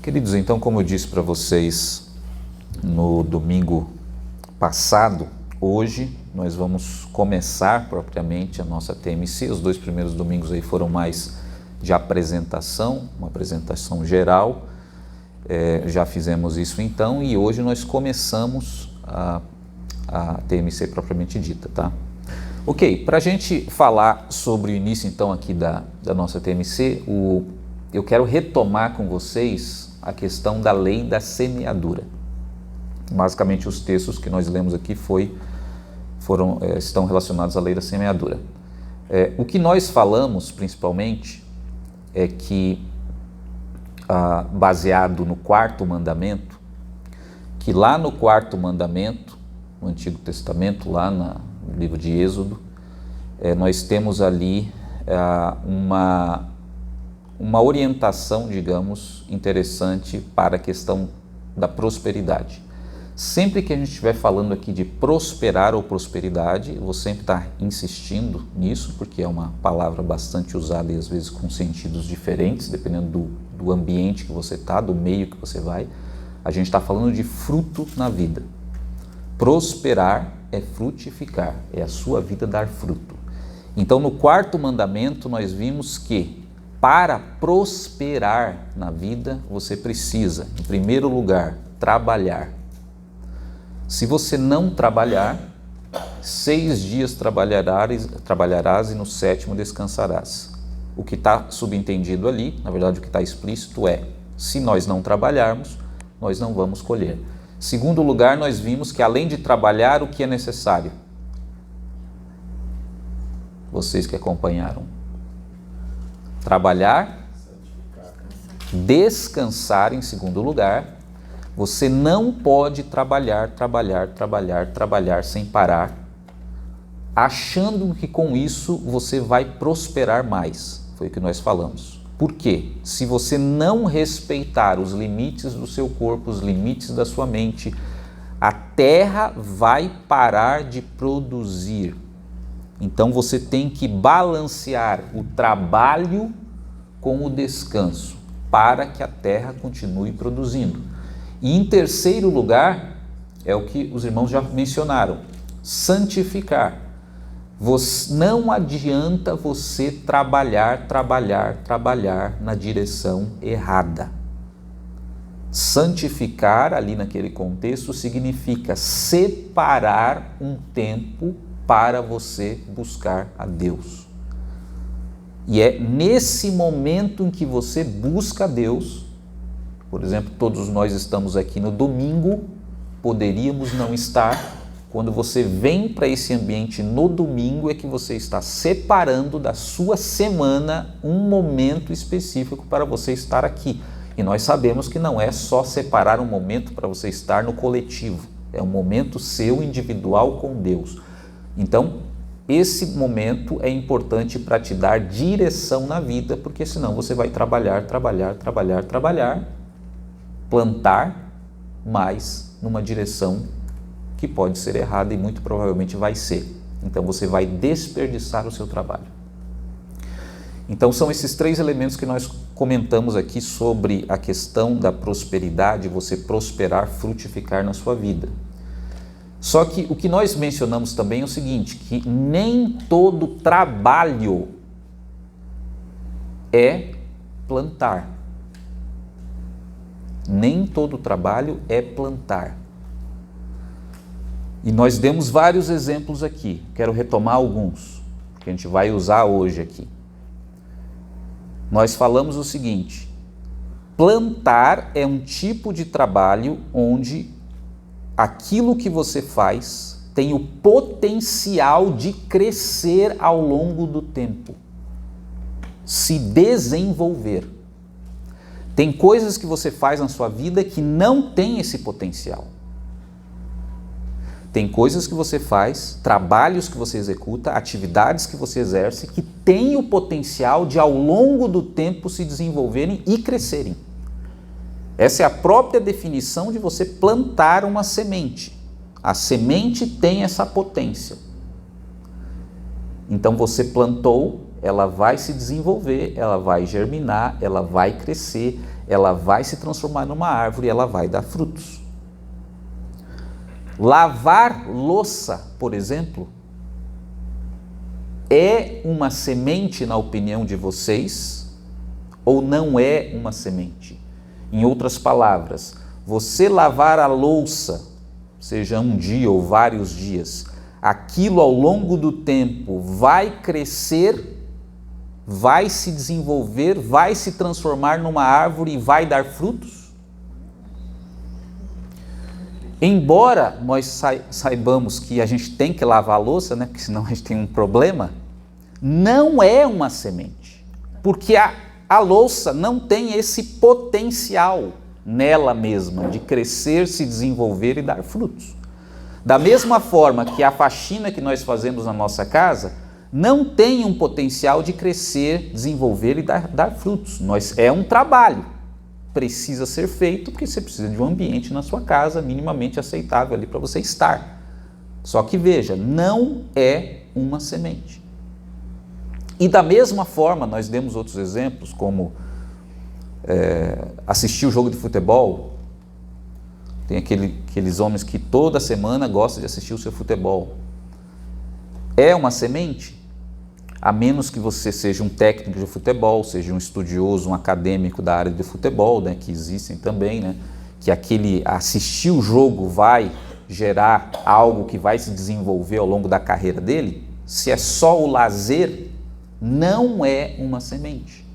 Queridos, então, como eu disse para vocês no domingo passado, hoje nós vamos começar propriamente a nossa TMC. Os 2 primeiros domingos aí foram mais de apresentação, uma apresentação geral. Já fizemos isso então, e hoje nós começamos a TMC propriamente dita, tá? Ok, para a gente falar sobre o início então aqui da nossa TMC, eu quero retomar com vocês a questão da lei da semeadura. Basicamente os textos que nós lemos aqui estão relacionados à lei da semeadura. O que nós falamos principalmente é que, baseado no 4º mandamento, que lá no 4º mandamento, no Antigo Testamento, lá no livro de Êxodo, nós temos ali uma orientação, digamos, interessante para a questão da prosperidade. Sempre que a gente estiver falando aqui de prosperar ou prosperidade, eu vou sempre estar insistindo nisso, porque é uma palavra bastante usada e às vezes com sentidos diferentes, dependendo do ambiente que você está, do meio que você vai. A gente está falando de fruto na vida. Prosperar é frutificar, é a sua vida dar fruto. Então, no 4º mandamento, nós vimos que para prosperar na vida, você precisa, em primeiro lugar, trabalhar. Se você não trabalhar, 6 dias trabalharás e no 7º descansarás. O que está subentendido ali, na verdade o que está explícito é, se nós não trabalharmos, nós não vamos colher. Segundo lugar, nós vimos que além de trabalhar, o que é necessário? Vocês que acompanharam. Trabalhar, descansar em segundo lugar. Você não pode trabalhar sem parar, achando que com isso você vai prosperar mais. Foi o que nós falamos. Por quê? Se você não respeitar os limites do seu corpo, os limites da sua mente, a terra vai parar de produzir. Então você tem que balancear o trabalho com o descanso para que a terra continue produzindo. E em terceiro lugar, é o que os irmãos já mencionaram, santificar. Não adianta você trabalhar na direção errada. Santificar, ali naquele contexto, significa separar um tempo para você buscar a Deus. E é nesse momento em que você busca a Deus, por exemplo, todos nós estamos aqui no domingo, poderíamos não estar. Quando você vem para esse ambiente no domingo, é que você está separando da sua semana um momento específico para você estar aqui. E nós sabemos que não é só separar um momento para você estar no coletivo, é um momento seu individual com Deus. Então, esse momento é importante para te dar direção na vida, porque senão você vai trabalhar, plantar, mas numa direção que pode ser errada e muito provavelmente vai ser. Então você vai desperdiçar o seu trabalho. Então são esses 3 elementos que nós comentamos aqui sobre a questão da prosperidade, você prosperar, frutificar na sua vida. Só que o que nós mencionamos também é o seguinte, que nem todo trabalho é plantar. Nem todo trabalho é plantar. E nós demos vários exemplos aqui. Quero retomar alguns, que a gente vai usar hoje aqui. Nós falamos o seguinte: plantar é um tipo de trabalho onde aquilo que você faz tem o potencial de crescer ao longo do tempo, se desenvolver. Tem coisas que você faz na sua vida que não tem esse potencial. Tem coisas que você faz, trabalhos que você executa, atividades que você exerce, que têm o potencial de ao longo do tempo se desenvolverem e crescerem. Essa é a própria definição de você plantar uma semente. A semente tem essa potência. Então você plantou, ela vai se desenvolver, ela vai germinar, ela vai crescer, ela vai se transformar numa árvore e ela vai dar frutos. Lavar louça, por exemplo, é uma semente na opinião de vocês ou não é uma semente? Em outras palavras, você lavar a louça, seja um dia ou vários dias, aquilo ao longo do tempo vai crescer, vai se desenvolver, vai se transformar numa árvore e vai dar frutos? Embora nós saibamos que a gente tem que lavar a louça, né, porque senão a gente tem um problema, não é uma semente, porque a louça não tem esse potencial nela mesma de crescer, se desenvolver e dar frutos. Da mesma forma que a faxina que nós fazemos na nossa casa não tem um potencial de crescer, desenvolver e dar frutos. É um trabalho, precisa ser feito porque você precisa de um ambiente na sua casa minimamente aceitável ali para você estar. Só que veja, não é uma semente. E da mesma forma, nós demos outros exemplos, como assistir o jogo de futebol. Tem aqueles homens que toda semana gostam de assistir o seu futebol. É uma semente? A menos que você seja um técnico de futebol, seja um estudioso, um acadêmico da área de futebol, né, que existem também, né, que assistir o jogo vai gerar algo que vai se desenvolver ao longo da carreira dele. Se é só o lazer, não é uma semente.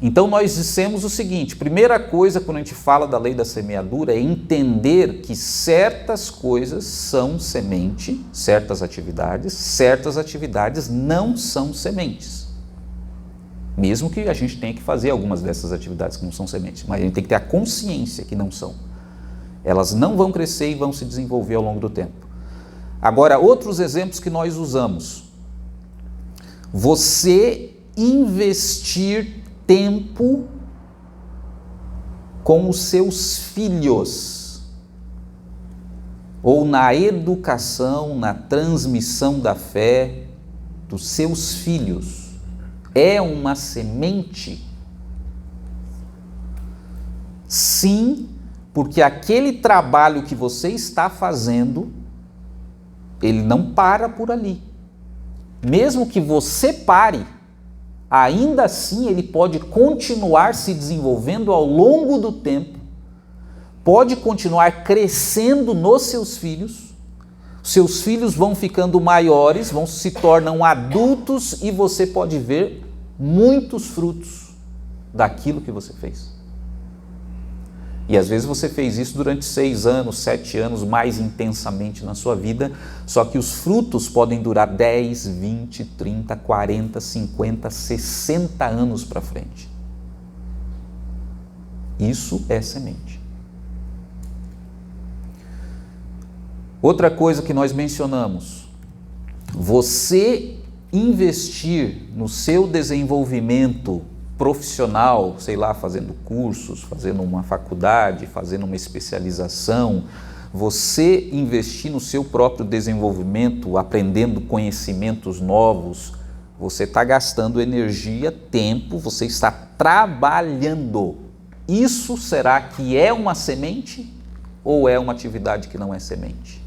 Então nós dissemos o seguinte: primeira coisa quando a gente fala da lei da semeadura é entender que certas coisas são semente, certas atividades não são sementes. Mesmo que a gente tenha que fazer algumas dessas atividades que não são sementes, mas a gente tem que ter a consciência que não são. Elas não vão crescer e vão se desenvolver ao longo do tempo. Agora, outros exemplos que nós usamos. Você investir tempo com os seus filhos, ou na educação, na transmissão da fé dos seus filhos, é uma semente? Sim, porque aquele trabalho que você está fazendo, ele não para por ali. Mesmo que você pare, ainda assim ele pode continuar se desenvolvendo ao longo do tempo, pode continuar crescendo nos seus filhos vão ficando maiores, se tornam adultos e você pode ver muitos frutos daquilo que você fez. E às vezes você fez isso durante 6 anos, 7 anos, mais intensamente na sua vida, só que os frutos podem durar 10, 20, 30, 40, 50, 60 anos para frente. Isso é semente. Outra coisa que nós mencionamos, você investir no seu desenvolvimento profissional, sei lá, fazendo cursos, fazendo uma faculdade, fazendo uma especialização, você investir no seu próprio desenvolvimento, aprendendo conhecimentos novos, você está gastando energia, tempo, você está trabalhando. Isso será que é uma semente ou é uma atividade que não é semente?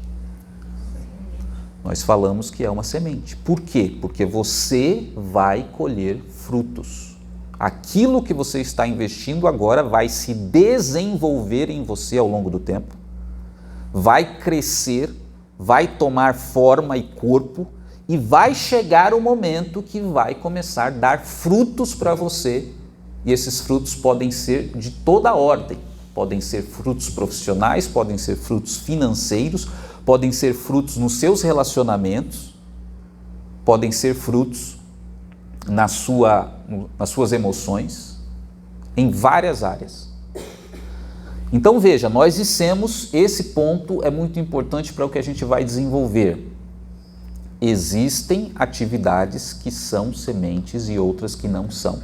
Nós falamos que é uma semente. Por quê? Porque você vai colher frutos. Aquilo que você está investindo agora vai se desenvolver em você ao longo do tempo, vai crescer, vai tomar forma e corpo e vai chegar o momento que vai começar a dar frutos para você, e esses frutos podem ser de toda ordem, podem ser frutos profissionais, podem ser frutos financeiros, podem ser frutos nos seus relacionamentos, podem ser frutos nas suas emoções, em várias áreas. Então veja, nós dissemos, esse ponto é muito importante para o que a gente vai desenvolver. Existem atividades que são sementes e outras que não são.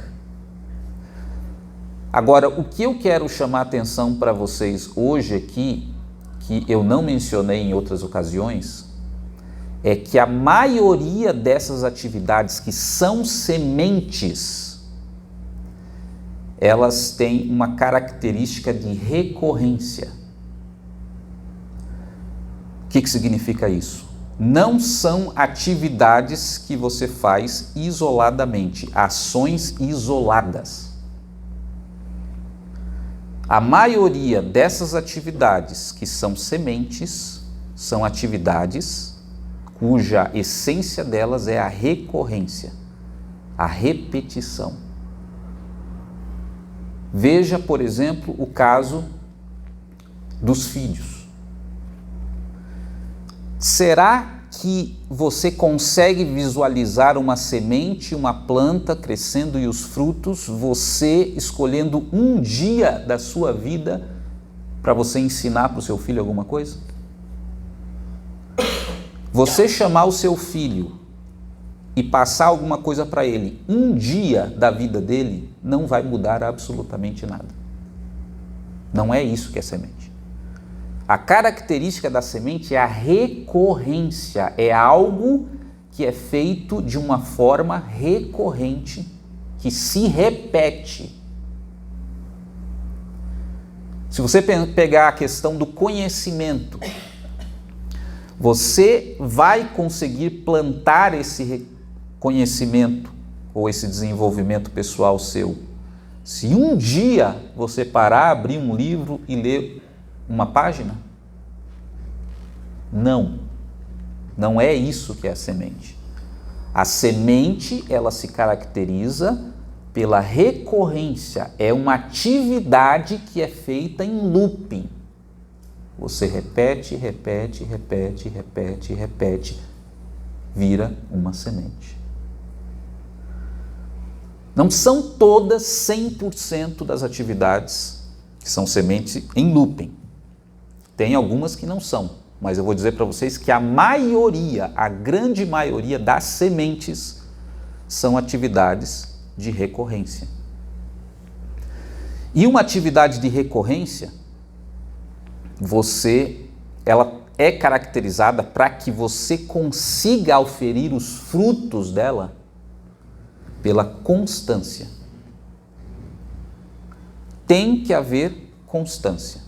Agora, o que eu quero chamar a atenção para vocês hoje aqui, que eu não mencionei em outras ocasiões, é que a maioria dessas atividades que são sementes, elas têm uma característica de recorrência. O que significa isso? Não são atividades que você faz isoladamente, ações isoladas. A maioria dessas atividades que são sementes, são atividades cuja essência delas é a recorrência, a repetição. Veja, por exemplo, o caso dos filhos. Será que você consegue visualizar uma semente, uma planta crescendo e os frutos, você escolhendo um dia da sua vida para você ensinar para o seu filho alguma coisa? Você chamar o seu filho e passar alguma coisa para ele, um dia da vida dele, não vai mudar absolutamente nada. Não é isso que é semente. A característica da semente é a recorrência, é algo que é feito de uma forma recorrente, que se repete. Se você pegar a questão do conhecimento, você vai conseguir plantar esse conhecimento ou esse desenvolvimento pessoal seu se um dia você parar, abrir um livro e ler uma página? Não é isso que é a semente. A semente, ela se caracteriza pela recorrência, é uma atividade que é feita em looping. Você repete, vira uma semente. Não são todas 100% das atividades que são sementes em looping. Tem algumas que não são, mas eu vou dizer para vocês que a maioria, a grande maioria das sementes são atividades de recorrência. E uma atividade de recorrência, ela é caracterizada para que você consiga auferir os frutos dela pela constância. Tem que haver constância.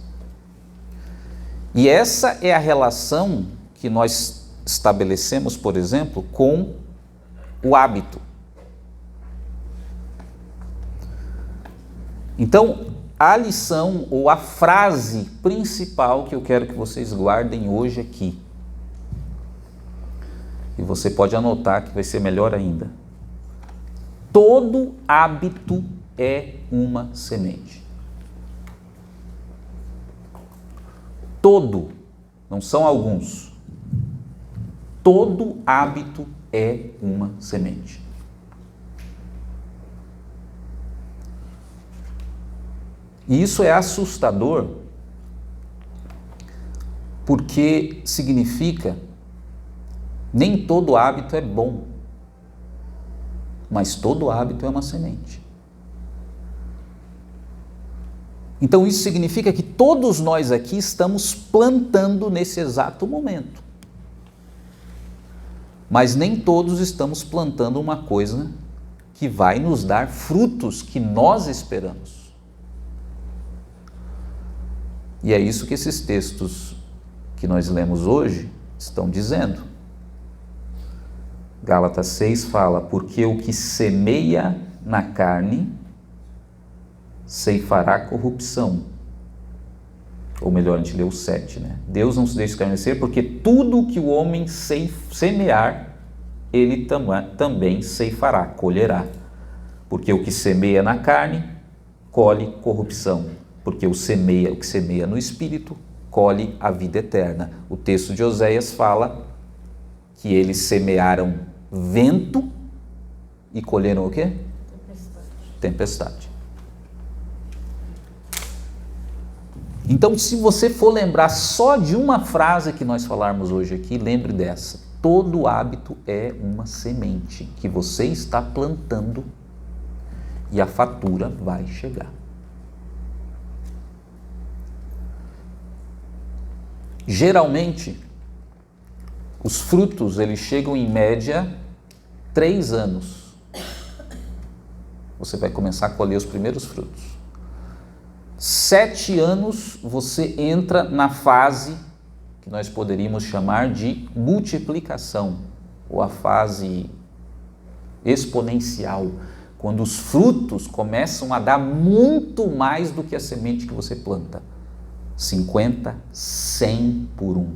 E essa é a relação que nós estabelecemos, por exemplo, com o hábito. Então, a lição ou a frase principal que eu quero que vocês guardem hoje aqui, e você pode anotar que vai ser melhor ainda: todo hábito é uma semente. Todo, não são alguns. Todo hábito é uma semente. E isso é assustador, porque significa nem todo hábito é bom, mas todo hábito é uma semente. Então isso significa que todos nós aqui estamos plantando nesse exato momento. Mas nem todos estamos plantando uma coisa que vai nos dar frutos que nós esperamos. E é isso que esses textos que nós lemos hoje estão dizendo. Gálatas 6 fala: porque o que semeia na carne ceifará corrupção. Ou melhor, a gente leu o 7, né? Deus não se deixa escarnecer, porque tudo que o homem semear, ele também ceifará, colherá. Porque o que semeia na carne, colhe corrupção. Porque o que semeia no Espírito, colhe a vida eterna. O texto de Oséias fala que eles semearam vento e colheram o quê? Tempestade. Então, se você for lembrar só de uma frase que nós falarmos hoje aqui, lembre dessa: todo hábito é uma semente que você está plantando e a fatura vai chegar. Geralmente, os frutos eles chegam em média 3 anos. você vai começar a colher os primeiros frutos. 7 anos você entra na fase que nós poderíamos chamar de multiplicação, ou a fase exponencial, quando os frutos começam a dar muito mais do que a semente que você planta. 50, 100 por 1.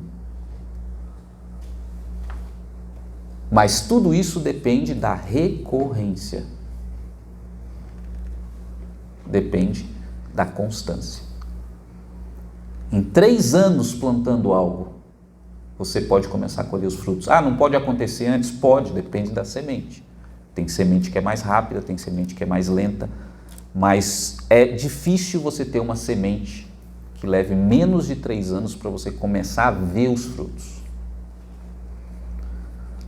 Mas tudo isso depende da recorrência. Depende da constância. Em 3 anos plantando algo, você pode começar a colher os frutos. Ah, não pode acontecer antes? Pode, depende da semente. Tem semente que é mais rápida, tem semente que é mais lenta, mas é difícil você ter uma semente que leve menos de 3 anos para você começar a ver os frutos.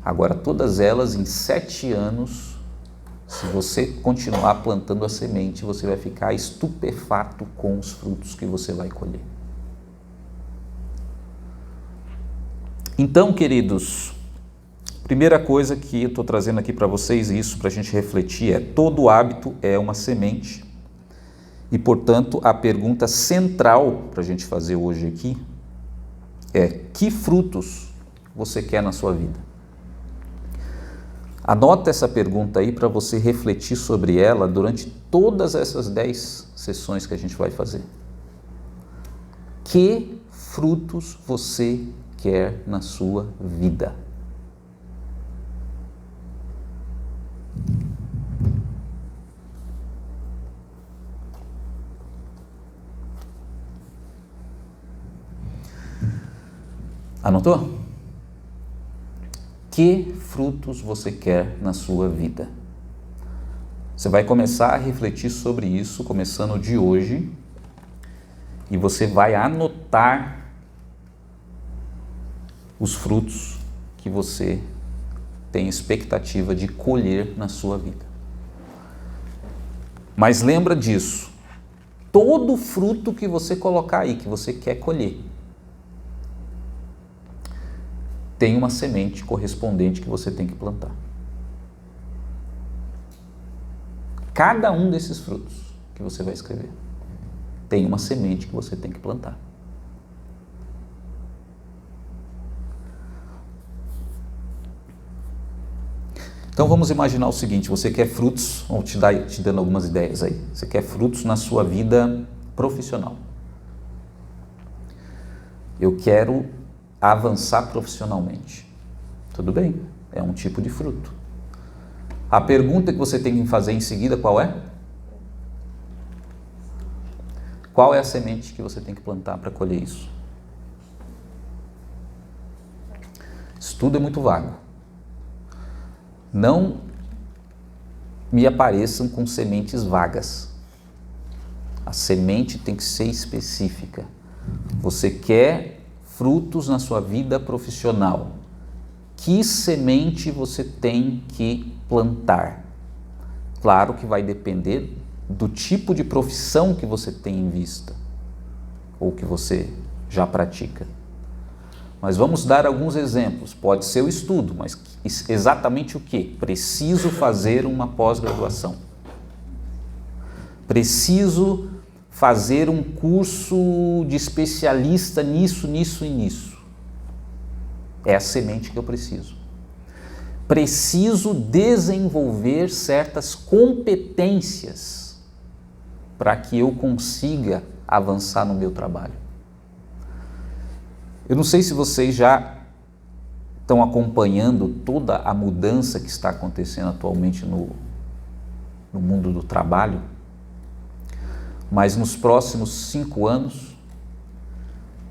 Agora, todas elas em 7 anos, se você continuar plantando a semente, você vai ficar estupefato com os frutos que você vai colher. Então, queridos, primeira coisa que eu estou trazendo aqui para vocês, isso para a gente refletir, é: todo hábito é uma semente. E, portanto, a pergunta central para a gente fazer hoje aqui é: que frutos você quer na sua vida? Anota essa pergunta aí para você refletir sobre ela durante todas essas 10 sessões que a gente vai fazer. Que frutos você quer na sua vida? Anotou? Que frutos você quer na sua vida? Você vai começar a refletir sobre isso, começando de hoje, e você vai anotar os frutos que você tem expectativa de colher na sua vida. Mas lembra disso, todo fruto que você colocar aí, que você quer colher, tem uma semente correspondente que você tem que plantar. Cada um desses frutos que você vai escrever tem uma semente que você tem que plantar. Então vamos imaginar o seguinte: você quer frutos, vou te dando algumas ideias aí. Você quer frutos na sua vida profissional. Eu quero avançar profissionalmente. Tudo bem, é um tipo de fruto. A pergunta que você tem que fazer em seguida, qual é? Qual é a semente que você tem que plantar para colher isso? Isso tudo é muito vago. Não me apareçam com sementes vagas. A semente tem que ser específica. Você quer frutos na sua vida profissional. Que semente você tem que plantar? Claro que vai depender do tipo de profissão que você tem em vista ou que você já pratica. Mas vamos dar alguns exemplos. Pode ser o estudo, mas exatamente o quê? Preciso fazer uma pós-graduação. Preciso fazer um curso de especialista nisso, nisso e nisso. É a semente que eu preciso. Preciso desenvolver certas competências para que eu consiga avançar no meu trabalho. Eu não sei se vocês já estão acompanhando toda a mudança que está acontecendo atualmente no mundo do trabalho, mas nos próximos 5 anos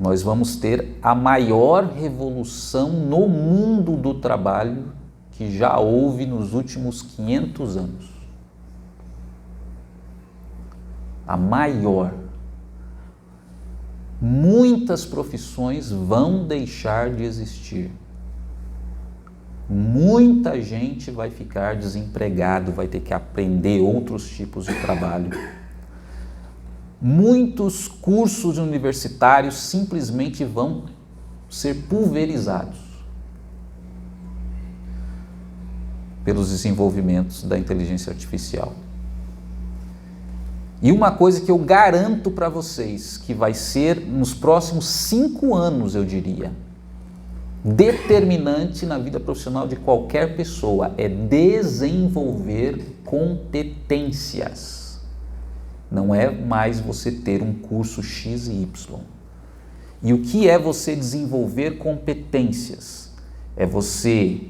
nós vamos ter a maior revolução no mundo do trabalho que já houve nos últimos 500 anos. A maior. Muitas profissões vão deixar de existir. Muita gente vai ficar desempregado, vai ter que aprender outros tipos de trabalho. Muitos cursos universitários simplesmente vão ser pulverizados pelos desenvolvimentos da inteligência artificial. E uma coisa que eu garanto para vocês, que vai ser nos próximos 5 anos, eu diria, determinante na vida profissional de qualquer pessoa, é desenvolver competências. Não é mais você ter um curso X e Y. E o que é você desenvolver competências? É você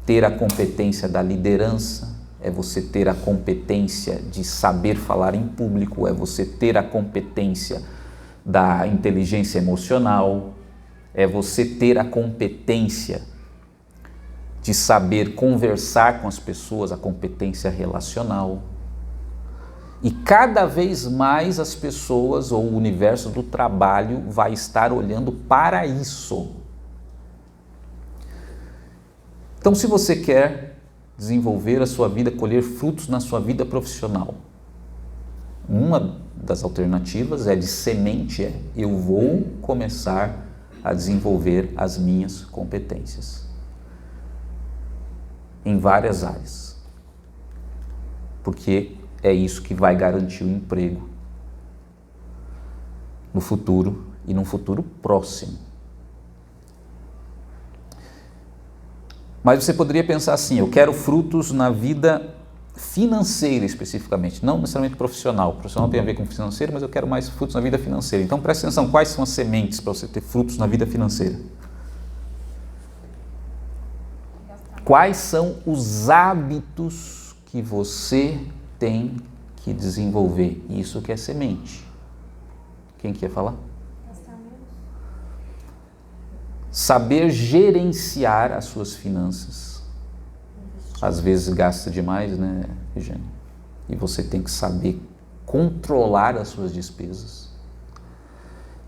ter a competência da liderança, é você ter a competência de saber falar em público, é você ter a competência da inteligência emocional, é você ter a competência de saber conversar com as pessoas, a competência relacional. E cada vez mais as pessoas ou o universo do trabalho vai estar olhando para isso. Então, se você quer desenvolver a sua vida, colher frutos na sua vida profissional, uma das alternativas é de semente, eu vou começar a desenvolver as minhas competências em várias áreas, porque é isso que vai garantir o emprego no futuro e num futuro próximo. Mas você poderia pensar assim, eu quero frutos na vida financeira especificamente, não necessariamente profissional. O profissional tem a ver com financeiro, mas eu quero mais frutos na vida financeira. Então preste atenção, quais são as sementes para você ter frutos na vida financeira? Quais são os hábitos que você tem que desenvolver? Isso que é semente. Quem quer falar? Saber gerenciar as suas finanças. Às vezes gasta demais, né, Regiane? E você tem que saber controlar as suas despesas.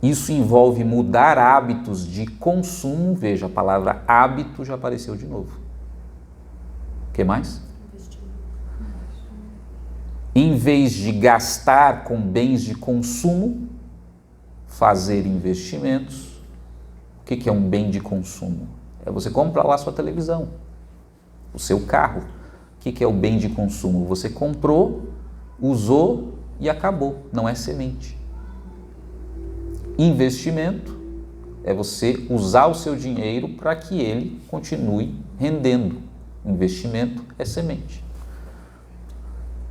Isso envolve mudar hábitos de consumo. Veja, a palavra hábito já apareceu de novo. O que mais? Em vez de gastar com bens de consumo, fazer investimentos. O que é um bem de consumo? É você comprar lá a sua televisão, o seu carro. O que é o bem de consumo? Você comprou, usou e acabou. Não é semente. Investimento é você usar o seu dinheiro para que ele continue rendendo. Investimento é semente.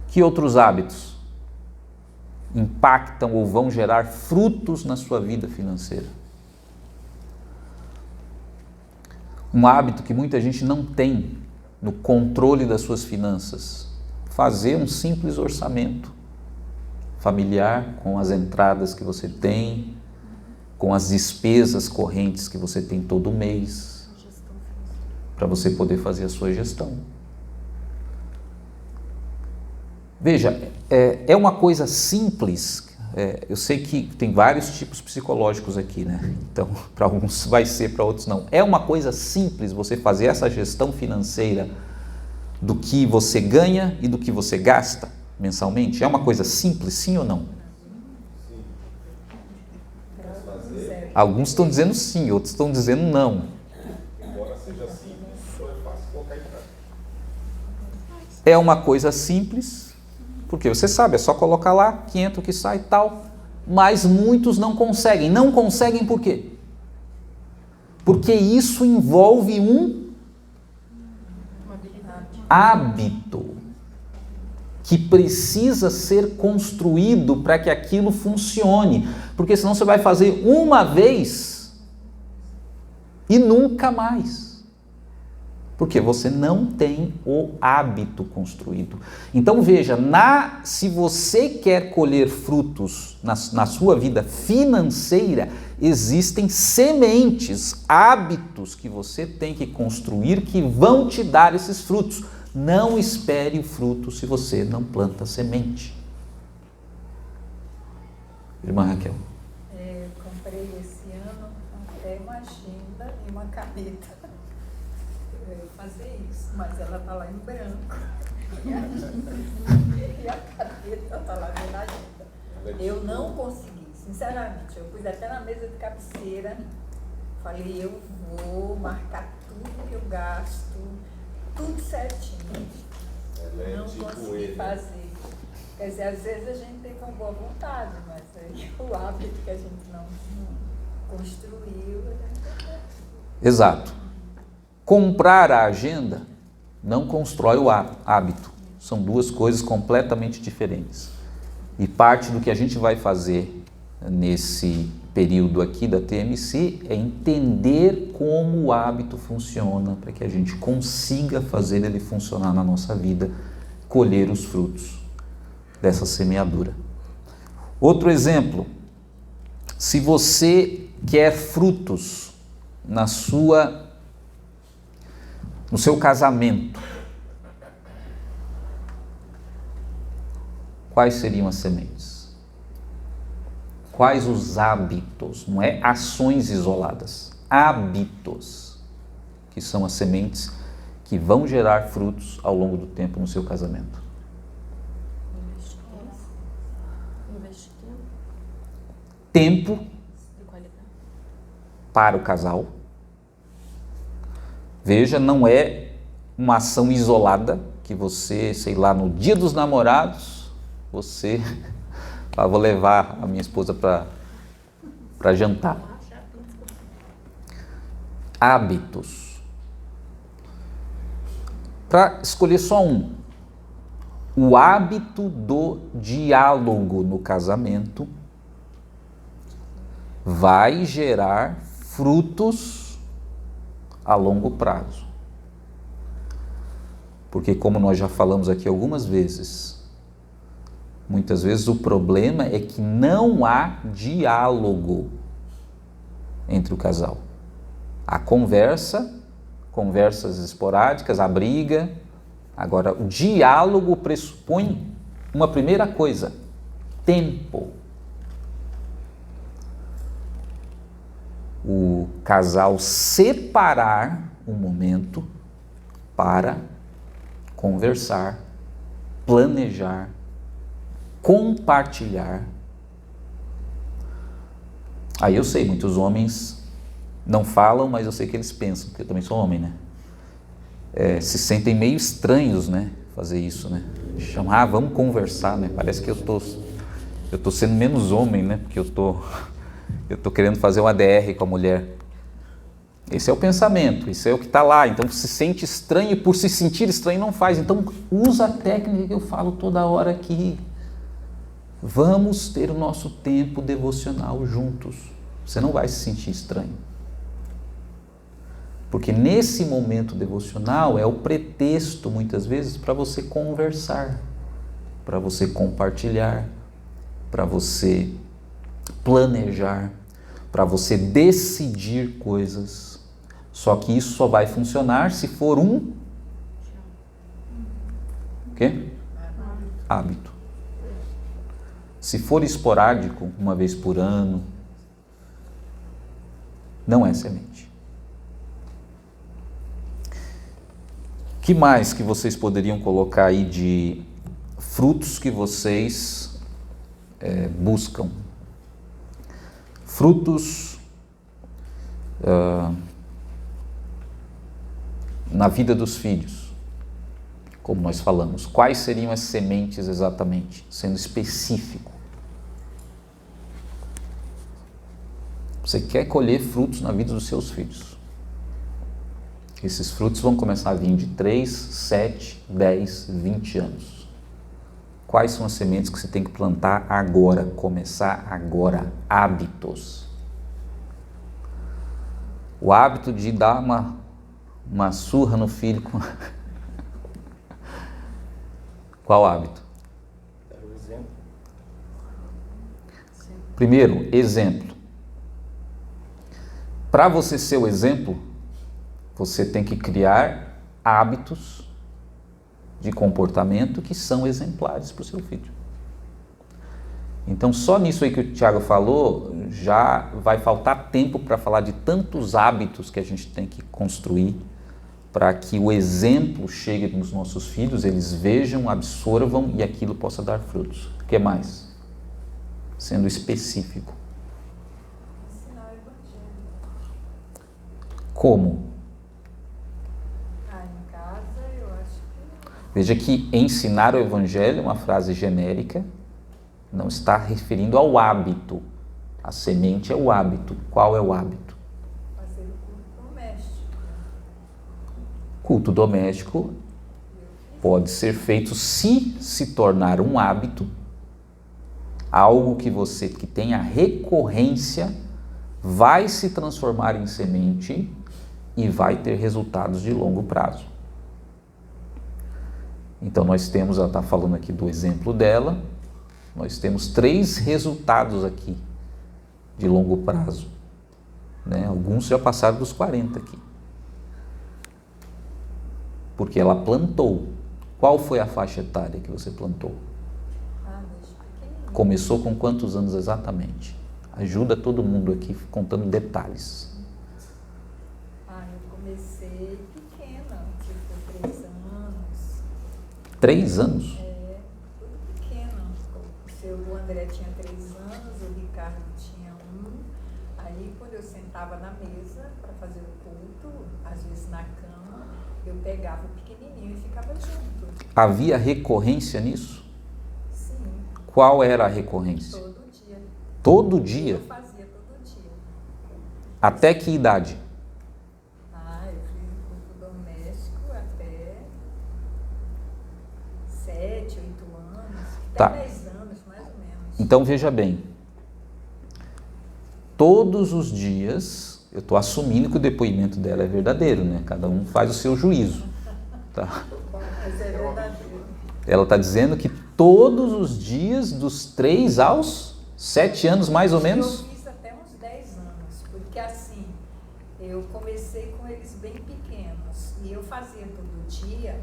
Que outros hábitos impactam ou vão gerar frutos na sua vida financeira? Um hábito que muita gente não tem no controle das suas finanças: fazer um simples orçamento familiar com as entradas que você tem, com as despesas correntes que você tem todo mês, para você poder fazer a sua gestão. Veja, é uma coisa simples. Eu sei que tem vários tipos psicológicos aqui, né? Então, para alguns vai ser, para outros não. É uma coisa simples você fazer essa gestão financeira do que você ganha e do que você gasta mensalmente? É uma coisa simples, sim ou não? Alguns estão dizendo sim, outros estão dizendo não. Embora seja simples, só é fácil colocar em prática. É uma coisa simples, porque você sabe, é só colocar lá, 500 que sai e tal, mas muitos não conseguem. Não conseguem por quê? Porque isso envolve um hábito que precisa ser construído para que aquilo funcione, porque senão você vai fazer uma vez e nunca mais. Porque você não tem o hábito construído. Então veja, se você quer colher frutos na sua vida financeira, existem sementes, hábitos que você tem que construir que vão te dar esses frutos. Não espere o fruto se você não planta semente. Irmã Raquel. Eu comprei esse ano até uma agenda e uma caneta. Fazer isso, mas ela está lá em branco e a caneta está lá na agenda. Eu não consegui, sinceramente, eu pus até na mesa de cabeceira, falei, eu vou marcar tudo que eu gasto, tudo certinho. Não consegui fazer. Quer dizer, às vezes a gente tem com boa vontade, mas aí o hábito que a gente não construiu, a gente... Exato. Comprar a agenda não constrói o hábito. São duas coisas completamente diferentes. E parte do que a gente vai fazer nesse período aqui da TMC é entender como o hábito funciona, para que a gente consiga fazer ele funcionar na nossa vida, colher os frutos dessa semeadura. Outro exemplo, se você quer frutos no seu casamento, quais seriam as sementes? Quais os hábitos? Não é ações isoladas, hábitos, que são as sementes que vão gerar frutos ao longo do tempo no seu casamento. Tempo para o casal. Veja, não é uma ação isolada que você, sei lá, no dia dos namorados, você, vou levar a minha esposa para jantar. Hábitos. Para escolher só um. O hábito do diálogo no casamento vai gerar frutos a longo prazo. Porque, como nós já falamos aqui algumas vezes, muitas vezes o problema é que não há diálogo entre o casal. Há conversas esporádicas, há briga. Agora, o diálogo pressupõe uma primeira coisa: tempo. O casal separar um momento para conversar, planejar, compartilhar. Aí eu sei, muitos homens não falam, mas eu sei que eles pensam, porque eu também sou homem, né? Se sentem meio estranhos, né? Fazer isso, né? Chamar, vamos conversar, né? Parece que eu tô sendo menos homem, né? Porque eu tô querendo fazer um ADR com a mulher. Esse é o pensamento, isso é o que está lá. Então se sente estranho e por se sentir estranho não faz. Então usa a técnica que eu falo toda hora aqui. Vamos ter o nosso tempo devocional juntos. Você não vai se sentir estranho. Porque nesse momento devocional é o pretexto, muitas vezes, para você conversar, para você compartilhar, para você planejar, para você decidir coisas. Só que isso só vai funcionar se for um quê? Hábito. Se for esporádico, uma vez por ano, não é semente. Que mais que vocês poderiam colocar aí de frutos que vocês buscam? Frutos na vida dos filhos, como nós falamos. Quais seriam as sementes exatamente, sendo específico? Você quer colher frutos na vida dos seus filhos. Esses frutos vão começar a vir de 3, 7, 10, 20 anos. Quais são as sementes que você tem que plantar agora, começar agora? Hábitos. O hábito de dar uma surra no filho. Qual hábito? Primeiro, exemplo. Para você ser o exemplo, você tem que criar hábitos de comportamento que são exemplares para o seu filho. Então, só nisso aí que o Tiago falou, já vai faltar tempo para falar de tantos hábitos que a gente tem que construir para que o exemplo chegue nos nossos filhos, eles vejam, absorvam e aquilo possa dar frutos. O que mais? Sendo específico. Ensinar o evangelho. Como? Em casa, eu acho que Veja que ensinar o evangelho é uma frase genérica, não está referindo ao hábito. A semente é o hábito. Qual é o hábito? Fazer o culto doméstico. Culto doméstico pode ser feito se tornar um hábito, algo que você que tenha recorrência vai se transformar em semente e vai ter resultados de longo prazo. Então nós temos, ela está falando aqui do exemplo dela, nós temos 3 resultados aqui de longo prazo, né? Alguns já passaram dos 40 aqui, porque ela plantou. Qual foi a faixa etária que você plantou? Desde pequenininho. Começou com quantos anos exatamente? Ajuda todo mundo aqui contando detalhes. Eu comecei pequena, tipo 3 anos. 3 anos? Tudo pequeno. O André tinha 3 anos, o Ricardo tinha 1. Aí quando eu sentava na mesa para fazer o culto, às vezes na cama, eu pegava o pequenininho e ficava junto. Havia recorrência nisso? Sim. Qual era a recorrência? Todo dia. Todo dia? Eu fazia todo dia. Até que idade? Eu fiz culto doméstico até 7, 8 anos, Tá. até 10 anos, mais ou menos. Então veja bem, todos os dias, eu estou assumindo que o depoimento dela é verdadeiro, né? Cada um faz o seu juízo, tá? Mas é verdadeiro. Ela está dizendo que todos os dias, dos 3 aos 7 anos mais ou menos? Eu fiz até uns 10 anos, porque assim, eu comecei com eles bem pequenos e eu fazia todo dia,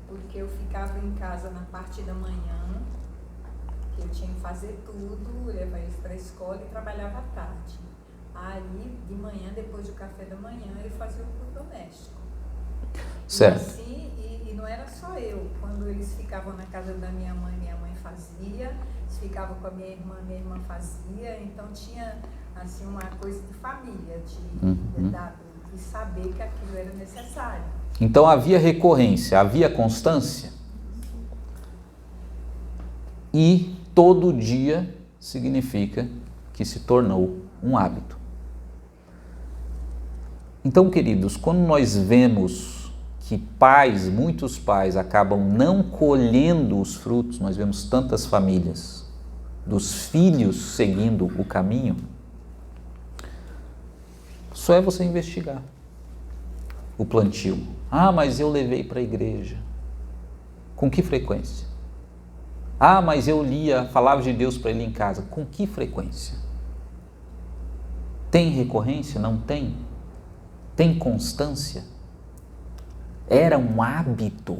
porque eu ficava em casa na parte da manhã, que eu tinha que fazer tudo, levar eles para a escola e trabalhava à tarde. Aí, de manhã, depois do café da manhã, eu fazia o culto doméstico. Certo. E assim, e não era só eu. Quando eles ficavam na casa da minha mãe fazia. Eles ficavam com a minha irmã fazia. Então tinha assim uma coisa de família, de saber que aquilo era necessário. Então havia recorrência, havia constância. E todo dia significa que se tornou um hábito. Então, queridos, quando nós vemos que muitos pais acabam não colhendo os frutos, nós vemos tantas famílias dos filhos seguindo o caminho, só é você investigar o plantio. Mas eu levei para a igreja. Com que frequência? Mas eu lia a palavra de Deus para ele em casa. Com que frequência? Tem recorrência? Não tem? Tem constância? Era um hábito.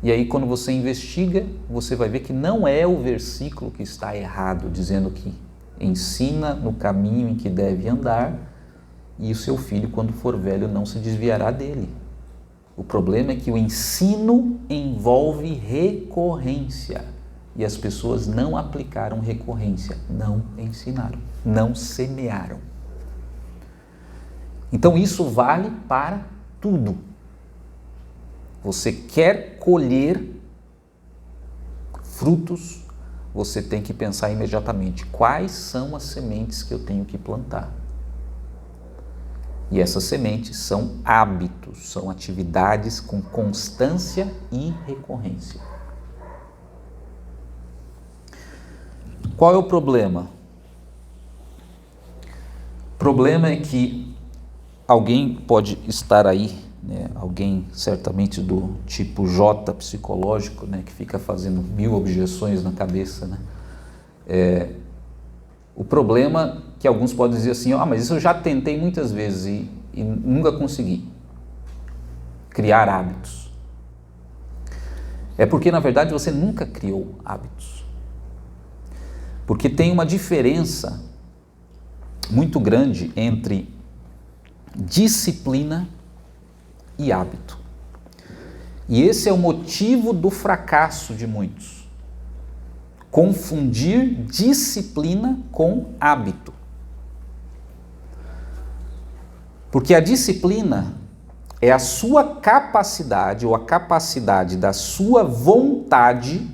E aí quando você investiga, você vai ver que não é o versículo que está errado, dizendo que ensina no caminho em que deve andar e o seu filho, quando for velho, não se desviará dele. O problema é que o ensino envolve recorrência e as pessoas não aplicaram recorrência, não ensinaram, não semearam. Então isso vale para tudo. Você quer colher frutos, você tem que pensar imediatamente quais são as sementes que eu tenho que plantar. E essas sementes são hábitos, são atividades com constância e recorrência. Qual é o problema? O problema é que alguém pode estar aí, né, alguém certamente do tipo J psicológico, né, que fica fazendo 1000 objeções na cabeça, né? O problema é que alguns podem dizer assim, mas isso eu já tentei muitas vezes e nunca consegui criar hábitos. É porque, na verdade, você nunca criou hábitos. Porque tem uma diferença muito grande entre disciplina e hábito. E esse é o motivo do fracasso de muitos. Confundir disciplina com hábito. Porque a disciplina, é a sua capacidade ou a capacidade da sua vontade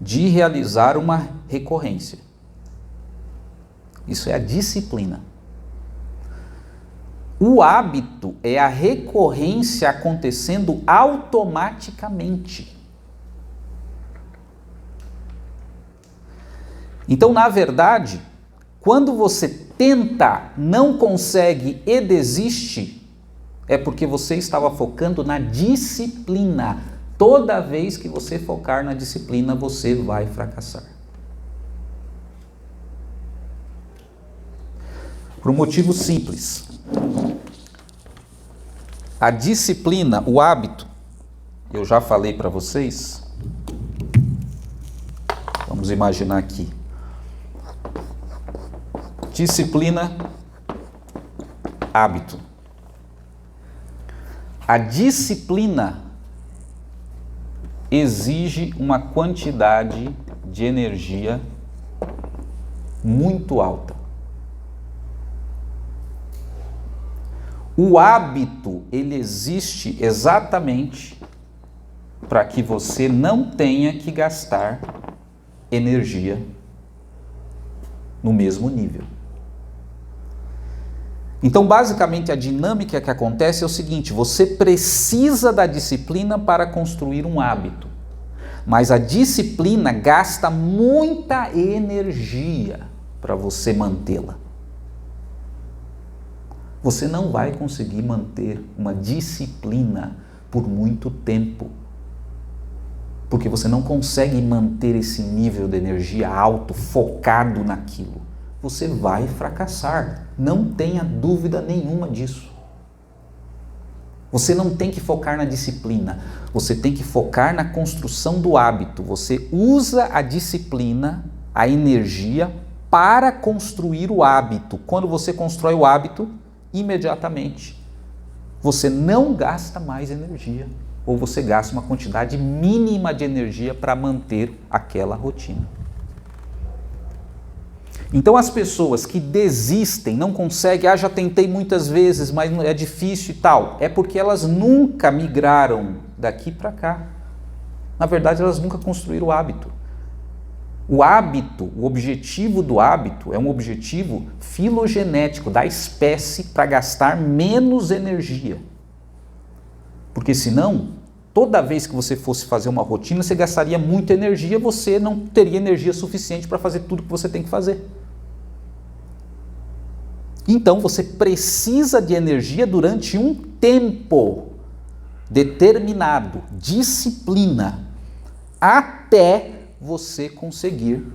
de realizar uma recorrência. Isso é a disciplina. O hábito é a recorrência acontecendo automaticamente. Então, na verdade, quando você tenta, não consegue e desiste, é porque você estava focando na disciplina. Toda vez que você focar na disciplina, você vai fracassar. Por um motivo simples. A disciplina, o hábito, eu já falei para vocês. Vamos imaginar aqui. Disciplina, hábito. A disciplina exige uma quantidade de energia muito alta. O hábito, ele existe exatamente para que você não tenha que gastar energia no mesmo nível. Então, basicamente, a dinâmica que acontece é o seguinte: você precisa da disciplina para construir um hábito, mas a disciplina gasta muita energia para você mantê-la. Você não vai conseguir manter uma disciplina por muito tempo, porque você não consegue manter esse nível de energia alto, focado naquilo. Você vai fracassar, não tenha dúvida nenhuma disso. Você não tem que focar na disciplina, você tem que focar na construção do hábito. Você usa a disciplina, a energia, para construir o hábito. Quando você constrói o hábito, imediatamente você não gasta mais energia, ou você gasta uma quantidade mínima de energia para manter aquela rotina. Então as pessoas que desistem, não conseguem, já tentei muitas vezes, mas é difícil e tal, é porque elas nunca migraram daqui para cá. Na verdade, elas nunca construíram o hábito. O hábito, o objetivo do hábito é um objetivo filogenético da espécie para gastar menos energia. Porque senão, toda vez que você fosse fazer uma rotina, você gastaria muita energia, você não teria energia suficiente para fazer tudo que você tem que fazer. Então você precisa de energia durante um tempo determinado, disciplina, até você conseguir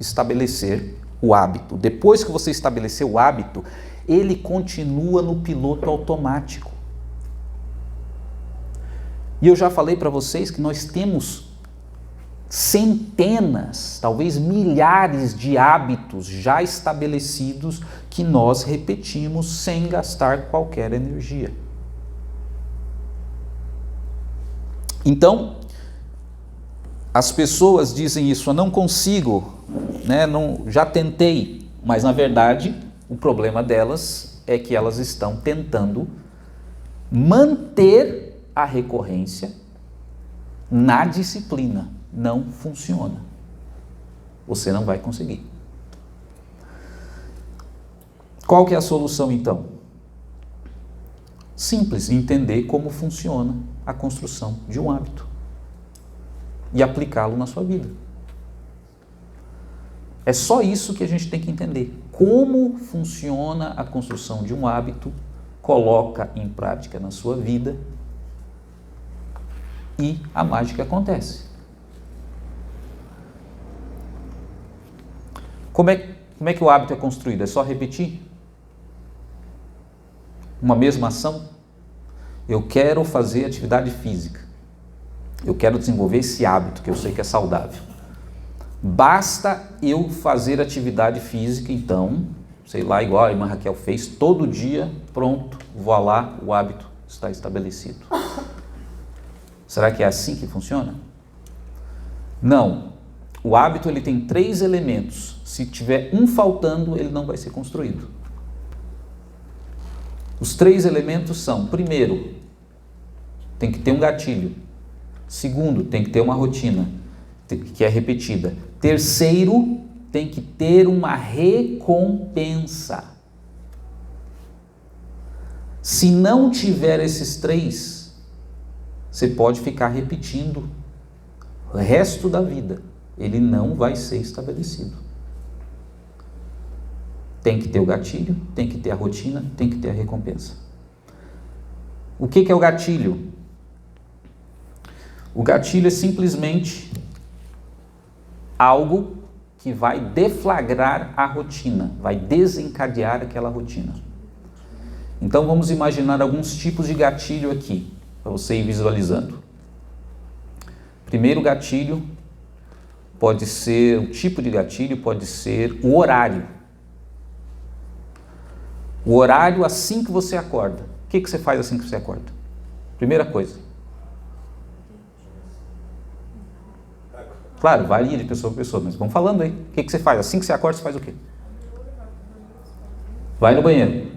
estabelecer o hábito. Depois que você estabelecer o hábito, ele continua no piloto automático. E eu já falei para vocês que nós temos centenas, talvez milhares de hábitos já estabelecidos que nós repetimos sem gastar qualquer energia. Então, as pessoas dizem isso: eu não consigo, né? Já tentei, mas na verdade o problema delas é que elas estão tentando manter a recorrência na disciplina. Não funciona. Você não vai conseguir. Qual que é a solução então? Simples, entender como funciona a construção de um hábito e aplicá-lo na sua vida. É só isso que a gente tem que entender. Como funciona a construção de um hábito, coloca em prática na sua vida e a mágica acontece. Como é que o hábito é construído? É só repetir uma mesma ação? Eu quero fazer atividade física. Eu quero desenvolver esse hábito que eu sei que é saudável. Basta eu fazer atividade física, então, sei lá, igual a irmã Raquel fez, todo dia, pronto, vou lá, o hábito está estabelecido. Será que é assim que funciona? Não. O hábito ele tem 3 elementos. Se tiver um faltando, ele não vai ser construído. Os 3 elementos são: primeiro, tem que ter um gatilho. Segundo, tem que ter uma rotina que é repetida. Terceiro, tem que ter uma recompensa. Se não tiver esses 3, você pode ficar repetindo o resto da vida. Ele não vai ser estabelecido. Tem que ter o gatilho, tem que ter a rotina, tem que ter a recompensa. O que é o gatilho? O gatilho é simplesmente algo que vai deflagrar a rotina, vai desencadear aquela rotina. Então vamos imaginar alguns tipos de gatilho aqui, para você ir visualizando. Primeiro gatilho pode ser, o tipo de gatilho pode ser o horário. O horário assim que você acorda. O que você faz assim que você acorda? Primeira coisa. Claro, varia de pessoa para pessoa, mas vamos falando aí. O que você faz? Assim que você acorda, você faz o quê? Vai no banheiro.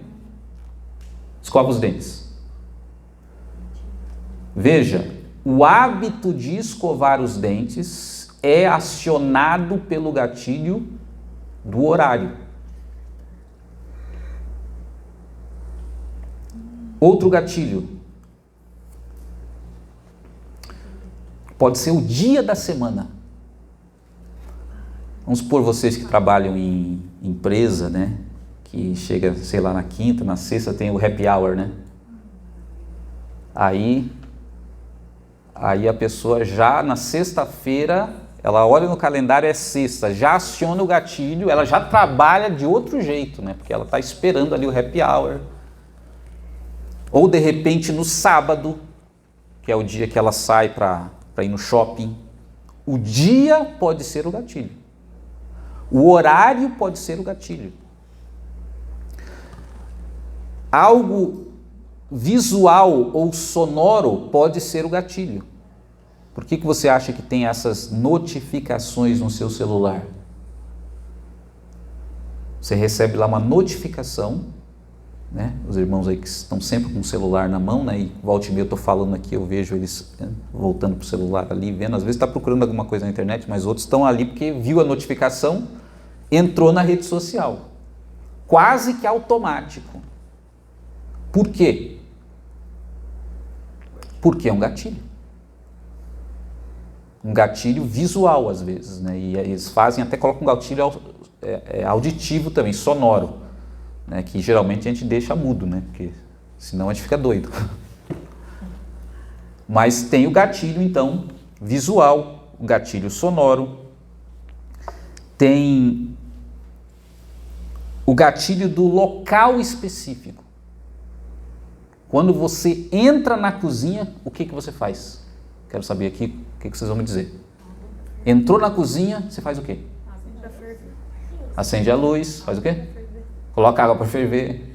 Escova os dentes. Veja, o hábito de escovar os dentes é acionado pelo gatilho do horário. Outro gatilho pode ser o dia da semana. Vamos supor vocês que trabalham em empresa, né? Que chega, sei lá, na quinta, na sexta tem o happy hour, né? Aí a pessoa já na sexta-feira, ela olha no calendário, é sexta, já aciona o gatilho, ela já trabalha de outro jeito, né? Porque ela está esperando ali o happy hour. Ou de repente no sábado, que é o dia que ela sai para ir no shopping, o dia pode ser o gatilho. O horário pode ser o gatilho. Algo visual ou sonoro pode ser o gatilho. Por que você acha que tem essas notificações no seu celular? Você recebe lá uma notificação, né? Os irmãos aí que estão sempre com o celular na mão, né? E volta e meia eu estou falando aqui, eu vejo eles voltando para o celular ali, vendo. Às vezes está procurando alguma coisa na internet, mas outros estão ali porque viu a notificação, entrou na rede social. Quase que automático. Por quê? Porque é um gatilho. Um gatilho visual, às vezes, né? E eles fazem, até colocam um gatilho auditivo também, sonoro, né? Que geralmente a gente deixa mudo, né? Porque senão a gente fica doido. Mas tem o gatilho, então, visual, o gatilho sonoro, tem o gatilho do local específico. Quando você entra na cozinha, o que você faz? Quero saber aqui o que vocês vão me dizer. Entrou na cozinha, você faz o quê? Acende a luz, faz o quê? Coloca água para ferver.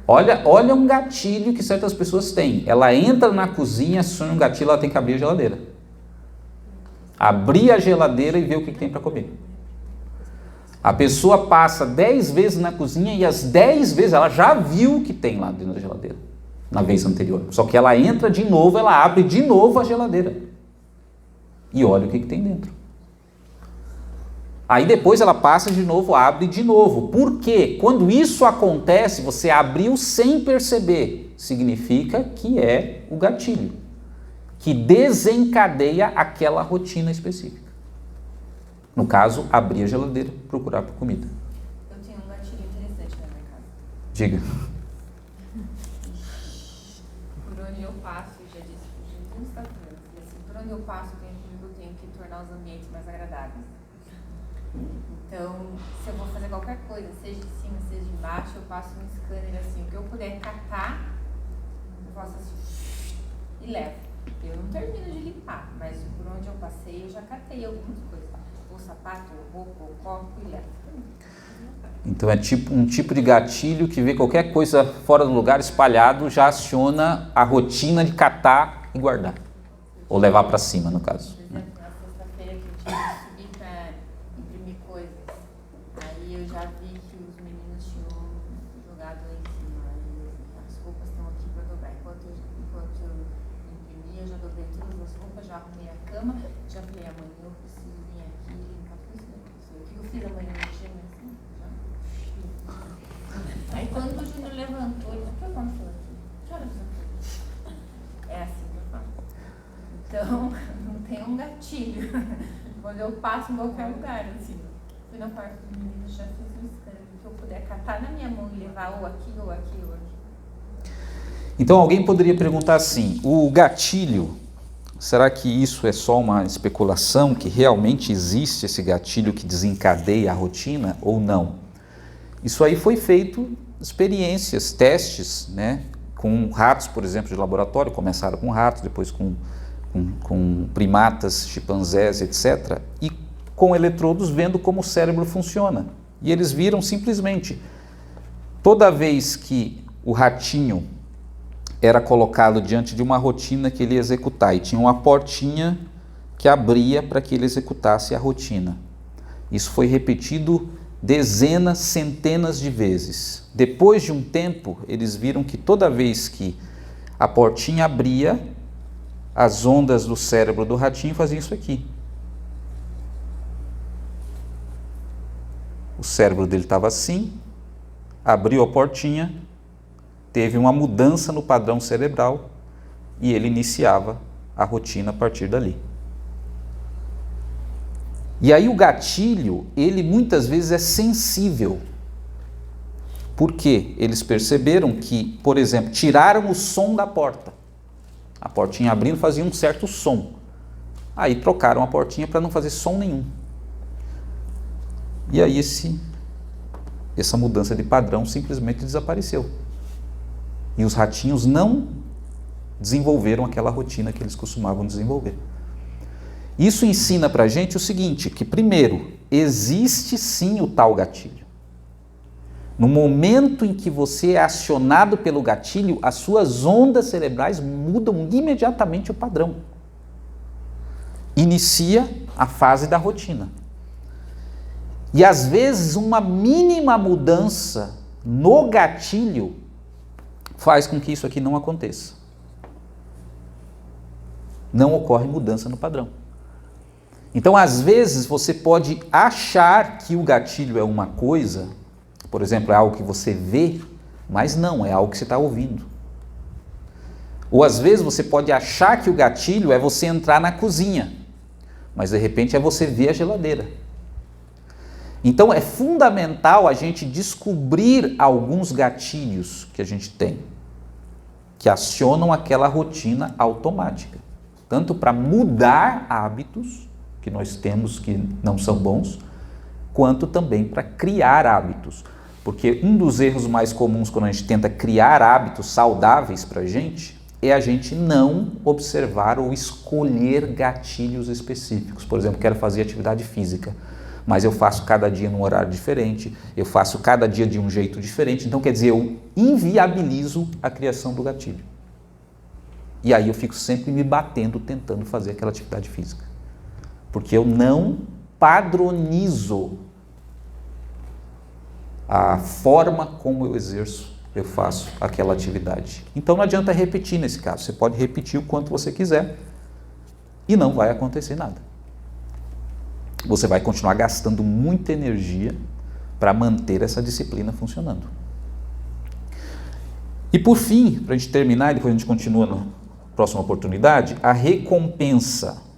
Olha um gatilho que certas pessoas têm. Ela entra na cozinha, aciona um gatilho, ela tem que abrir a geladeira. Abrir a geladeira e ver o que tem para comer. A pessoa passa 10 vezes na cozinha e as 10 vezes ela já viu o que tem lá dentro da geladeira, na vez anterior. Só que ela entra de novo, ela abre de novo a geladeira e olha o que tem dentro. Aí depois ela passa de novo, abre de novo. Por quê? Quando isso acontece, você abriu sem perceber. Significa que é o gatilho, que desencadeia aquela rotina específica. No caso, abrir a geladeira, procurar por comida. Eu tenho um gatilho interessante na minha casa. Diga. Por onde eu passo, já disse por muitos anos, assim, por onde eu passo, eu tenho que tornar os ambientes mais agradáveis. Então, se eu vou fazer qualquer coisa, seja de cima, seja de baixo, eu passo um scanner assim, o que eu puder catar, eu faço assim e levo. Eu não termino de limpar, mas por onde eu passei, eu já catei algumas coisas. O sapato, o roupa, o copo e levo. Então é um tipo de gatilho que vê qualquer coisa fora do lugar espalhado, já aciona a rotina de catar e guardar. Ou levar para cima, no caso. Por exemplo, na sexta-feira que eu tive que subir para imprimir coisas, aí eu já vi que os meninos tinham jogado lá em cima. Aí eu roupas estão aqui para dobrar. Enquanto eu imprimi, eu já dobrei todas as roupas, já arrumei a cama, já falei, amanhã eu preciso vir aqui e limpar tudo isso daqui. O que eu fiz amanhã? Mexer assim, já. Aí quando o Júnior levantou, ele falou, o que aconteceu aqui? Que horas já foi? É assim que eu faço. Então, não tem um gatilho. Quando eu passo em qualquer lugar, assim. Fui na porta do menino, já fiz um escândalo que eu puder catar na minha mão e levar ou aqui, ou aqui, ou aqui. Então alguém poderia perguntar assim, o gatilho, será que isso é só uma especulação, que realmente existe esse gatilho que desencadeia a rotina ou não? Isso aí foi feito experiências, testes, né, com ratos, por exemplo, de laboratório, começaram com ratos, depois com primatas, chimpanzés, etc. E com eletrodos vendo como o cérebro funciona. E eles viram simplesmente, toda vez que o ratinho era colocado diante de uma rotina que ele ia executar, e tinha uma portinha que abria para que ele executasse a rotina. Isso foi repetido dezenas, centenas de vezes. Depois de um tempo, eles viram que toda vez que a portinha abria, as ondas do cérebro do ratinho faziam isso aqui. O cérebro dele estava assim, abriu a portinha, teve uma mudança no padrão cerebral e ele iniciava a rotina a partir dali. E aí o gatilho, ele muitas vezes é sensível. Por quê? Eles perceberam que, por exemplo, tiraram o som da porta. A portinha abrindo fazia um certo som. Aí trocaram a portinha para não fazer som nenhum. E aí essa mudança de padrão simplesmente desapareceu. E os ratinhos não desenvolveram aquela rotina que eles costumavam desenvolver. Isso ensina para a gente o seguinte, que primeiro, existe sim o tal gatilho. No momento em que você é acionado pelo gatilho, as suas ondas cerebrais mudam imediatamente o padrão. Inicia a fase da rotina. E às vezes uma mínima mudança no gatilho faz com que isso aqui não aconteça. Não ocorre mudança no padrão. Então, às vezes, você pode achar que o gatilho é uma coisa, por exemplo, é algo que você vê, mas não, é algo que você está ouvindo. Ou às vezes você pode achar que o gatilho é você entrar na cozinha, mas de repente é você ver a geladeira. Então é fundamental a gente descobrir alguns gatilhos que a gente tem, que acionam aquela rotina automática, tanto para mudar hábitos que nós temos que não são bons, quanto também para criar hábitos. Porque um dos erros mais comuns quando a gente tenta criar hábitos saudáveis para a gente é a gente não observar ou escolher gatilhos específicos. Por exemplo, quero fazer atividade física, mas eu faço cada dia num horário diferente, eu faço cada dia de um jeito diferente, então quer dizer, eu inviabilizo a criação do gatilho. E aí eu fico sempre me batendo, tentando fazer aquela atividade física. Porque eu não padronizo a forma como eu faço aquela atividade. Então não adianta repetir nesse caso, você pode repetir o quanto você quiser e não vai acontecer nada. Você vai continuar gastando muita energia para manter essa disciplina funcionando. E por fim, para a gente terminar e depois a gente continua na próxima oportunidade, a recompensa.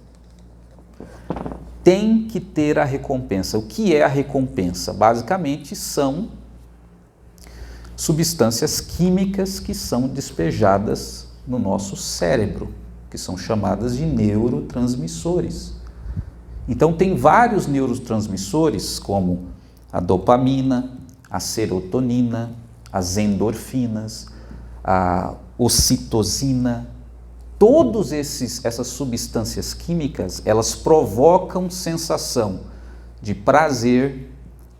Tem que ter a recompensa. O que é a recompensa? Basicamente são substâncias químicas que são despejadas no nosso cérebro, que são chamadas de neurotransmissores. Então tem vários neurotransmissores, como a dopamina, a serotonina, as endorfinas, a ocitocina. Todas essas substâncias químicas, elas provocam sensação de prazer,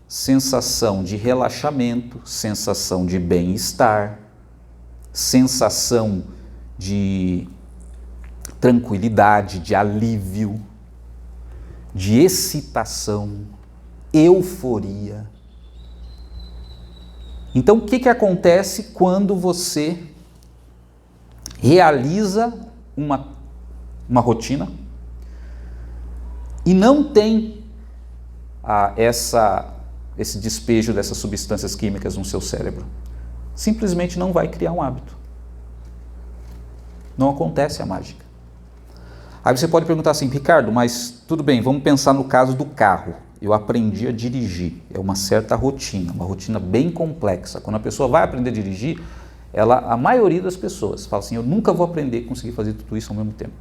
sensação de relaxamento, sensação de bem-estar, sensação de tranquilidade, de alívio, de excitação, euforia. Então, o que acontece quando você realiza uma rotina e não tem esse despejo dessas substâncias químicas no seu cérebro, simplesmente não vai criar um hábito. Não acontece a mágica. Aí você pode perguntar assim, Ricardo, mas tudo bem, vamos pensar no caso do carro. Eu aprendi a dirigir, é uma certa rotina, uma rotina bem complexa. Quando a pessoa vai aprender a dirigir, a maioria das pessoas fala assim, eu nunca vou aprender a conseguir fazer tudo isso ao mesmo tempo.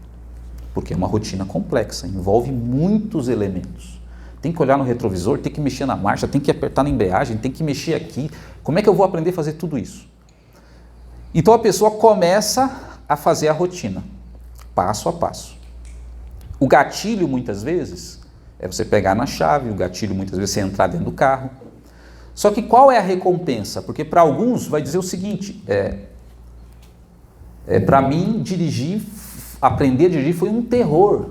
Porque é uma rotina complexa, envolve muitos elementos. Tem que olhar no retrovisor, tem que mexer na marcha, tem que apertar na embreagem, tem que mexer aqui. Como é que eu vou aprender a fazer tudo isso? Então a pessoa começa a fazer a rotina, passo a passo. O gatilho, muitas vezes, é você pegar na chave, o gatilho, muitas vezes, é você entrar dentro do carro. Só que qual é a recompensa? Porque para alguns vai dizer o seguinte, para mim, aprender a dirigir foi um terror.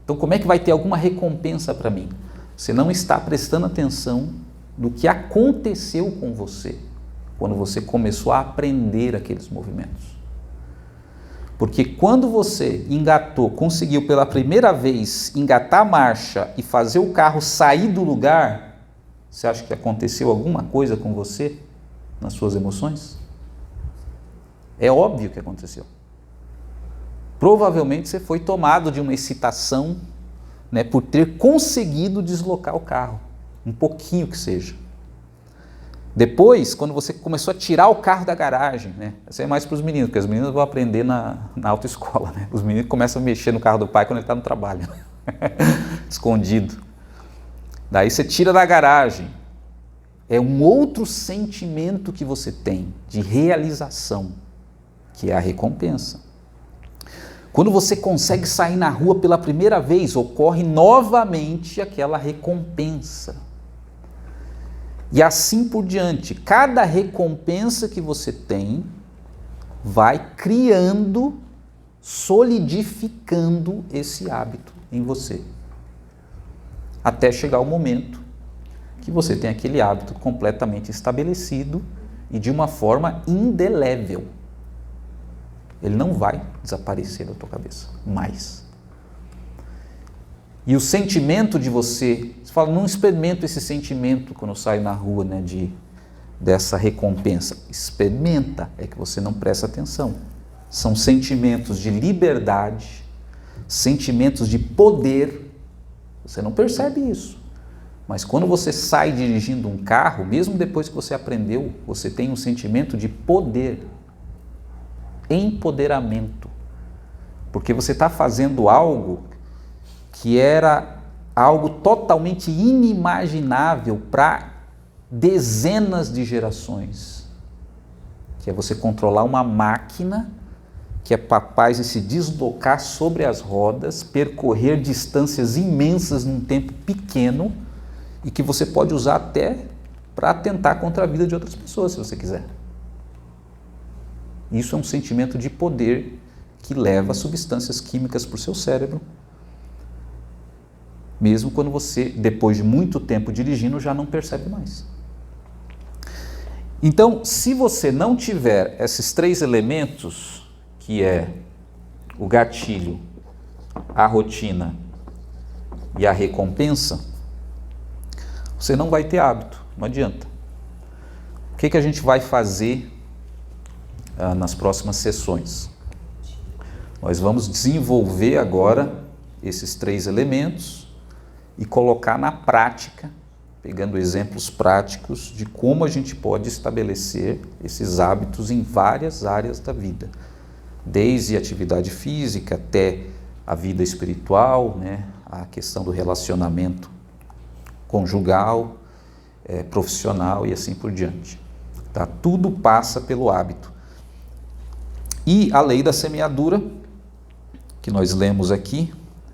Então, como é que vai ter alguma recompensa para mim? Você não está prestando atenção no que aconteceu com você quando você começou a aprender aqueles movimentos. Porque quando você conseguiu pela primeira vez engatar a marcha e fazer o carro sair do lugar, você acha que aconteceu alguma coisa com você nas suas emoções? É óbvio que aconteceu. Provavelmente você foi tomado de uma excitação, né, por ter conseguido deslocar o carro, um pouquinho que seja. Depois, quando você começou a tirar o carro da garagem, né, isso é mais para os meninos, porque os meninos vão aprender na autoescola, né? Os meninos começam a mexer no carro do pai quando ele está no trabalho, escondido. Daí você tira da garagem, é um outro sentimento que você tem de realização, que é a recompensa. Quando você consegue sair na rua pela primeira vez, ocorre novamente aquela recompensa. E assim por diante. Cada recompensa que você tem vai criando, solidificando esse hábito em você. Até chegar o momento que você tem aquele hábito completamente estabelecido e de uma forma indelével. Ele não vai desaparecer da tua cabeça mais. E o sentimento de você fala, não experimento esse sentimento quando eu saio na rua, né, dessa recompensa. Experimenta, é que você não presta atenção. São sentimentos de liberdade, sentimentos de poder. Você não percebe isso. Mas quando você sai dirigindo um carro, mesmo depois que você aprendeu, você tem um sentimento de poder, empoderamento. Porque você está fazendo algo que era algo totalmente inimaginável para dezenas de gerações, que é você controlar uma máquina que é capaz de se deslocar sobre as rodas, percorrer distâncias imensas num tempo pequeno e que você pode usar até para atentar contra a vida de outras pessoas, se você quiser. Isso é um sentimento de poder que leva substâncias químicas para o seu cérebro, mesmo quando você, depois de muito tempo dirigindo, já não percebe mais. Então, se você não tiver esses 3 elementos, que é o gatilho, a rotina e a recompensa, você não vai ter hábito, não adianta. O que a gente vai fazer nas próximas sessões? Nós vamos desenvolver agora esses 3 elementos e colocar na prática, pegando exemplos práticos de como a gente pode estabelecer esses hábitos em várias áreas da vida, desde a atividade física até a vida espiritual, né, a questão do relacionamento conjugal, profissional e assim por diante. Tá? Tudo passa pelo hábito. E a lei da semeadura, que nós lemos aqui,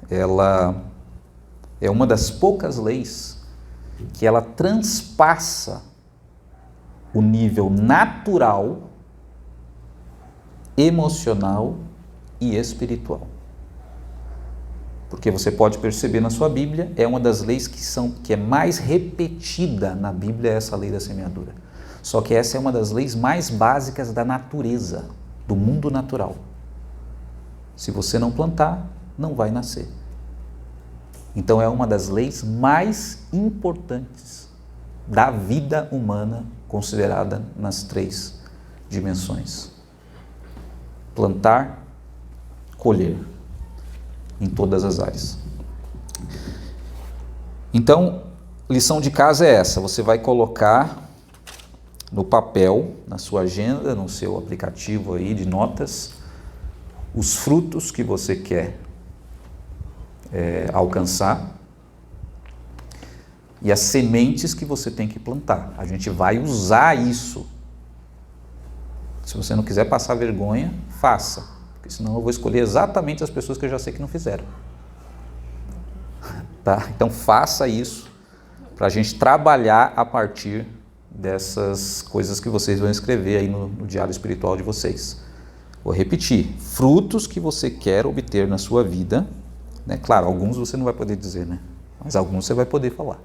ela é uma das poucas leis que ela transpassa o nível natural, emocional e espiritual. Porque você pode perceber na sua Bíblia, é uma das leis que é mais repetida na Bíblia, essa lei da semeadura. Só que essa é uma das leis mais básicas da natureza. do mundo natural. Se você não plantar, não vai nascer. Então é uma das leis mais importantes da vida humana, considerada nas 3 dimensões. Plantar, colher, em todas as áreas. Então, lição de casa é essa: você vai colocar no papel, na sua agenda, no seu aplicativo aí de notas, os frutos que você quer alcançar e as sementes que você tem que plantar. A gente vai usar isso. Se você não quiser passar vergonha, faça, porque senão eu vou escolher exatamente as pessoas que eu já sei que não fizeram. Tá? Então faça isso para a gente trabalhar a partir dessas coisas que vocês vão escrever aí no diário espiritual de vocês. Vou repetir: frutos que você quer obter na sua vida, né? Claro, alguns você não vai poder dizer, né? Mas alguns você vai poder falar.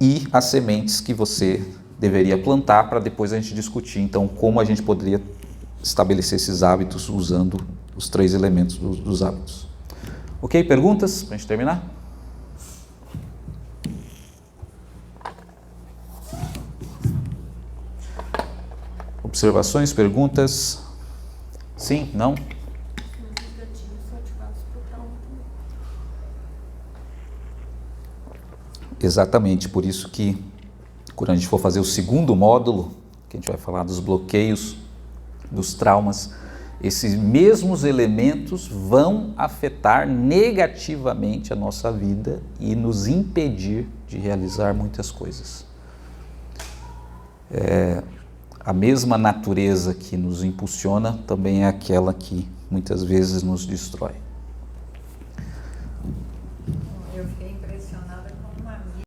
E as sementes que você deveria plantar, para depois a gente discutir, então, como a gente poderia estabelecer esses hábitos usando os 3 elementos dos hábitos. Ok? Perguntas para a gente terminar? Observações, perguntas? Sim? Não? Os gatilhos são ativados por trauma também. Exatamente, por isso que quando a gente for fazer o segundo módulo, que a gente vai falar dos bloqueios, dos traumas, esses mesmos elementos vão afetar negativamente a nossa vida e nos impedir de realizar muitas coisas. A mesma natureza que nos impulsiona também é aquela que muitas vezes nos destrói.